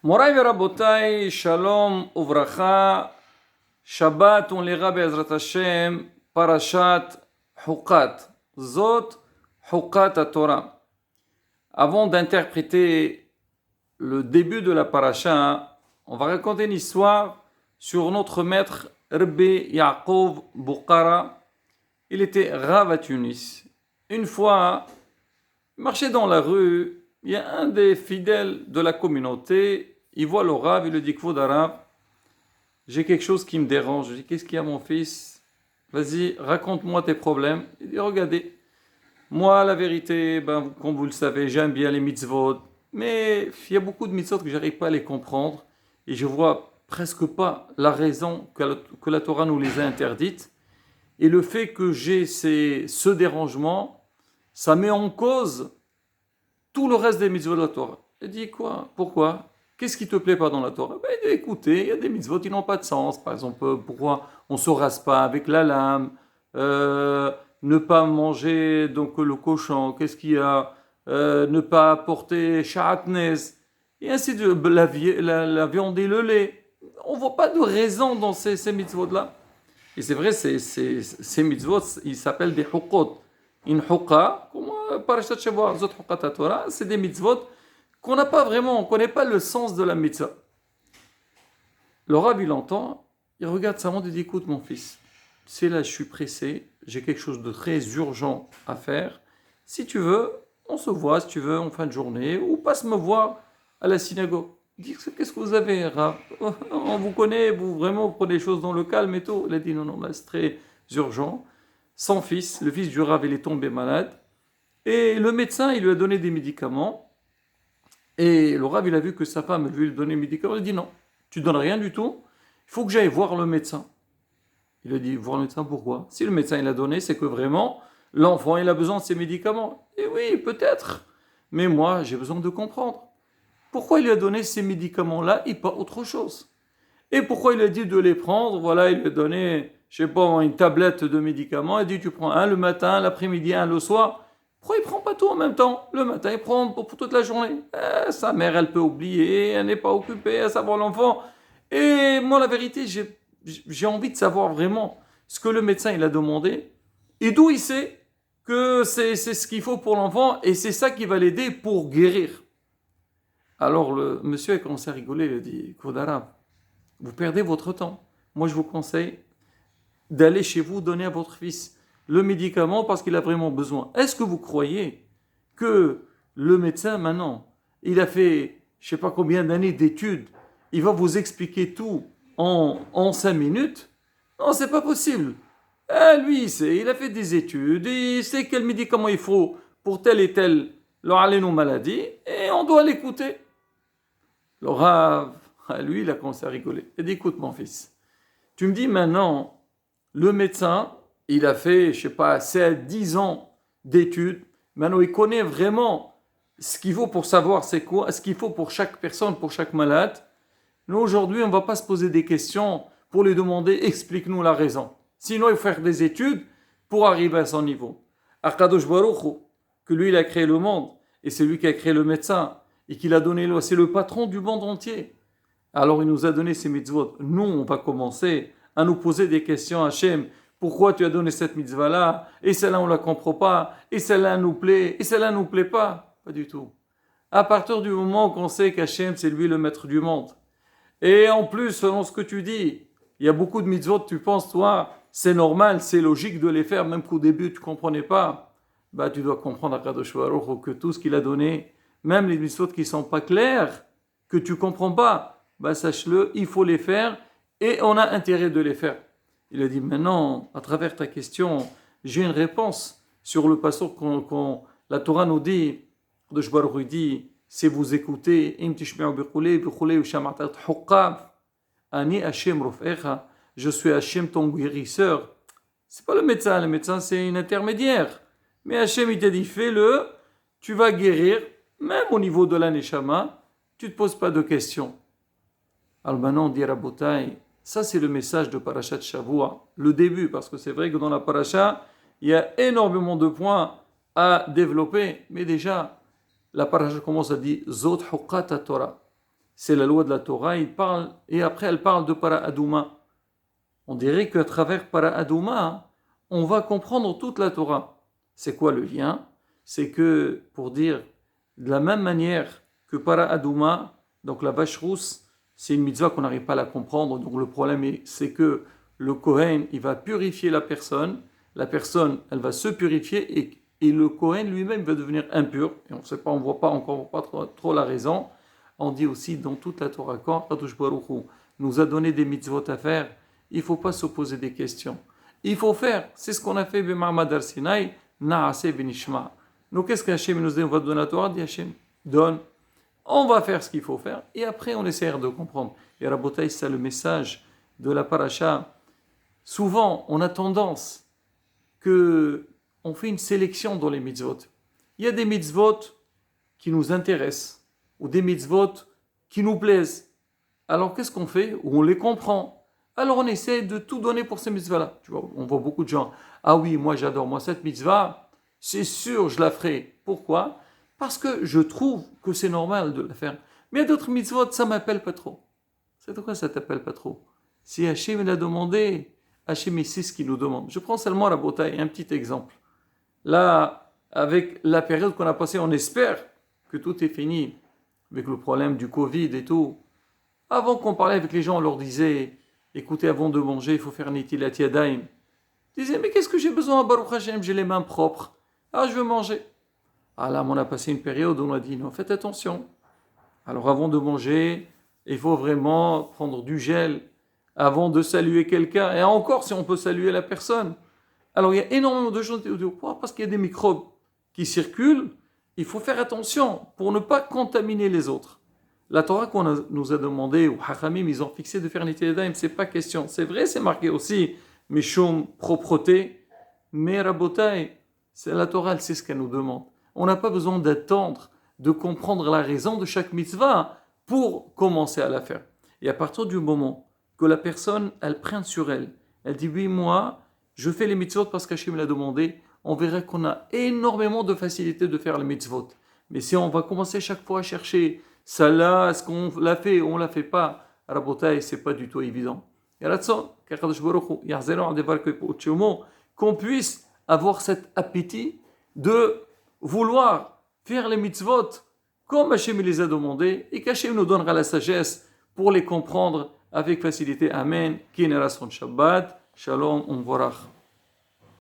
Moray Rabotai, Shalom Uvracha, Shabbat, on lira Be'ezrat Hashem, Parashat Hukat, Zot Hukat Torah. Avant d'interpréter le début de la parasha, on va raconter une histoire sur notre maître Rabbi Yaakov Bukhara. Il était Rav à Tunis. Une fois, il marchait dans la rue, il y a un des fidèles de la communauté, il voit le Rav, il lui dit Kvod Arav, j'ai quelque chose qui me dérange. Je dis qu'est-ce qu'il y a mon fils? Vas-y, raconte-moi tes problèmes. Il dit regardez, moi la vérité, comme vous le savez, j'aime bien les mitzvot, mais il y a beaucoup de mitzvot que j'arrive pas à les comprendre et je vois presque pas la raison que la Torah nous les a interdites. Et le fait que j'ai ce dérangement, ça met en cause tout le reste des mitzvot de la Torah. Il dit quoi? Pourquoi? Qu'est-ce qui te plaît pas dans la Torah? Il dit écoutez, il y a des mitzvot qui n'ont pas de sens. Par exemple, pourquoi on ne se rase pas avec la lame? Ne pas manger donc le cochon. Qu'est-ce qu'il y a? Ne pas porter sha'atnez. Et ainsi de suite. La viande et le lait. On ne voit pas de raison dans ces mitzvot-là. Et c'est vrai, ces mitzvot, ils s'appellent des hukot. Une hukah, comme Parashat Shavua, Zot Hukat Torah, c'est des mitzvot qu'on n'a pas vraiment, on ne connaît pas le sens de la mitzvah. Le Rav, il entend, il regarde sa montre et dit écoute mon fils, c'est là, je suis pressé, j'ai quelque chose de très urgent à faire. Si tu veux, on se voit, si tu veux, en fin de journée, ou passe me voir à la synagogue. Il dit qu'est-ce que vous avez, Rav? On vous connaît, vous prenez les choses dans le calme et tout. Il a dit non, là, c'est très urgent. Son fils, le fils du Rav, il est tombé malade. Et le médecin, il lui a donné des médicaments. Et le Rav, il a vu que sa femme lui donnait des médicaments. Il a dit non, tu ne donnes rien du tout. Il faut que j'aille voir le médecin. Il a dit voir le médecin, pourquoi? Si le médecin il a donné, c'est que vraiment, l'enfant, il a besoin de ses médicaments. Et oui, peut-être. Mais moi, j'ai besoin de comprendre. Pourquoi il lui a donné ces médicaments-là et pas autre chose? Et pourquoi il a dit de les prendre? Voilà, il lui a donné, je sais pas, une tablette de médicaments. Il a dit tu prends un le matin, l'après-midi, un le soir. Pourquoi il prend pas tout en même temps? Le matin, il prend pour toute la journée. Sa mère, elle peut oublier, elle n'est pas occupée à savoir l'enfant. Et moi, la vérité, j'ai envie de savoir vraiment ce que le médecin il a demandé et d'où il sait que c'est ce qu'il faut pour l'enfant et c'est ça qui va l'aider pour guérir. Alors le monsieur a commencé à rigoler, il a dit Kodara, vous perdez votre temps. Moi je vous conseille d'aller chez vous donner à votre fils le médicament parce qu'il a vraiment besoin. Est-ce que vous croyez que le médecin maintenant, il a fait je ne sais pas combien d'années d'études, il va vous expliquer tout en 5 minutes? Non, c'est pas possible. Lui, il a fait des études, il sait quel médicament il faut pour telle et telle maladie et on doit l'écouter. Le Rav, lui, il a commencé à rigoler. Il dit, écoute mon fils, tu me dis maintenant, le médecin, il a fait, je sais pas, 7, 10 ans d'études. Maintenant, il connaît vraiment ce qu'il faut pour savoir c'est quoi, ce qu'il faut pour chaque personne, pour chaque malade. Nous, aujourd'hui, on ne va pas se poser des questions pour lui demander, explique-nous la raison. Sinon, il faut faire des études pour arriver à son niveau. Akadosh Baruch Hu, que lui, il a créé le monde, et c'est lui qui a créé le médecin, et qu'il a donné, c'est le patron du monde entier. Alors il nous a donné ces mitzvot. Nous, on va commencer à nous poser des questions à Hachem. Pourquoi tu as donné cette mitzvah-là? Et celle-là, on ne la comprend pas. Et celle-là nous plaît. Et celle-là ne nous plaît pas. Pas du tout. À partir du moment qu'on sait qu'Hachem, c'est lui le maître du monde. Et en plus, selon ce que tu dis, il y a beaucoup de mitzvot, tu penses, toi, c'est normal, c'est logique de les faire, même qu'au début, tu ne comprenais pas. Tu dois comprendre à Kadosh Baruch Hu que tout ce qu'il a donné, même les mitzvot qui ne sont pas clairs, que tu ne comprends pas, sache-le, il faut les faire et on a intérêt de les faire. Il a dit maintenant, à travers ta question, j'ai une réponse sur le passage qu'on la Torah nous dit, Kadosh Baruch Hu dit, si vous écoutez, Ani Hashem Rofecha, je suis Hashem ton guérisseur. C'est pas le médecin c'est une intermédiaire. Mais Hashem il t'a dit fais-le, tu vas guérir, même au niveau de la Neshama, tu ne te poses pas de questions. Alors maintenant on dit Rabotai, ça c'est le message de Parashat Shavua, le début, parce que c'est vrai que dans la Parasha, il y a énormément de points à développer, mais déjà, la Parasha commence à dire Zot Hukat Torah. c'est la loi de la Torah, il parle, et après elle parle de Para Adouma. On dirait qu'à travers Para Adouma, on va comprendre toute la Torah. C'est quoi le lien? C'est que, pour dire, de la même manière que Para Adouma, donc la vache rousse, c'est une mitzvah qu'on n'arrive pas à la comprendre, donc le problème c'est que le Kohen, il va purifier la personne, elle va se purifier, et le Kohen lui-même va devenir impur, et on ne sait pas, on ne voit pas encore pas trop la raison. On dit aussi dans toute la Torah, quand Kadosh Baruch Hu nous a donné des mitzvot à faire, il ne faut pas se poser des questions. Il faut faire, c'est ce qu'on a fait avec Ma'amad al-Sinai, Na'aseh benishma. Nous, qu'est-ce qu'Hachem nous dit? On va donner la Torah, dit Hachem, donne. On va faire ce qu'il faut faire, et après on essaiera de comprendre. Et Rabotai, c'est le message de la paracha. Souvent, on a tendance on fait une sélection dans les mitzvot. Il y a des mitzvot qui nous intéressent, ou des mitzvot qui nous plaisent. Alors qu'est-ce qu'on fait? Ou on les comprend. Alors on essaie de tout donner pour ces mitzvahs-là. Tu vois, on voit beaucoup de gens. Ah oui, moi j'adore, moi cette mitzvah, c'est sûr, je la ferai. Pourquoi? Parce que je trouve que c'est normal de la faire. Mais il y a d'autres mitzvot, ça ne m'appelle pas trop. C'est pourquoi ça ne t'appelle pas trop? Si Hachem l'a demandé, Hachem c'est ce qu'il nous demande. Je prends seulement la bataille, un petit exemple. Là, avec la période qu'on a passée, on espère que tout est fini, avec le problème du Covid et tout. Avant qu'on parlait avec les gens, on leur disait, écoutez, avant de manger, il faut faire Nitilat Yadayim. Ils disaient, mais qu'est-ce que j'ai besoin, Baruch Hashem, j'ai les mains propres. Ah, je veux manger. Ah là, on a passé une période où on a dit, non, faites attention. Alors avant de manger, il faut vraiment prendre du gel avant de saluer quelqu'un. Et encore, si on peut saluer la personne. Alors il y a énormément de gens qui disent, parce qu'il y a des microbes qui circulent, il faut faire attention pour ne pas contaminer les autres. La Torah nous a demandé, ou Hachamim, ils ont fixé de faire Nitilat Yadayim, c'est pas question. C'est vrai, c'est marqué aussi, Mishum, propreté, mais Rabotai, c'est la Torah, elle sait ce qu'elle nous demande. On n'a pas besoin d'attendre, de comprendre la raison de chaque mitzvah pour commencer à la faire. Et à partir du moment que la personne, elle prenne sur elle, elle dit, oui, moi, je fais les mitzvot parce qu'Hachem l'a demandé, on verra qu'on a énormément de facilité de faire les mitzvot. Mais si on va commencer chaque fois à chercher, ça là, est-ce qu'on l'a fait ou on ne l'a fait pas, Rabotai, c'est pas du tout évident. Et là-dessus, qu'on puisse avoir cet appétit de vouloir faire les mitzvot comme Hachem les a demandés et qu'Hachem nous donnera la sagesse pour les comprendre avec facilité. Amen. Ki nera son Shabbat. Shalom. Umvorach.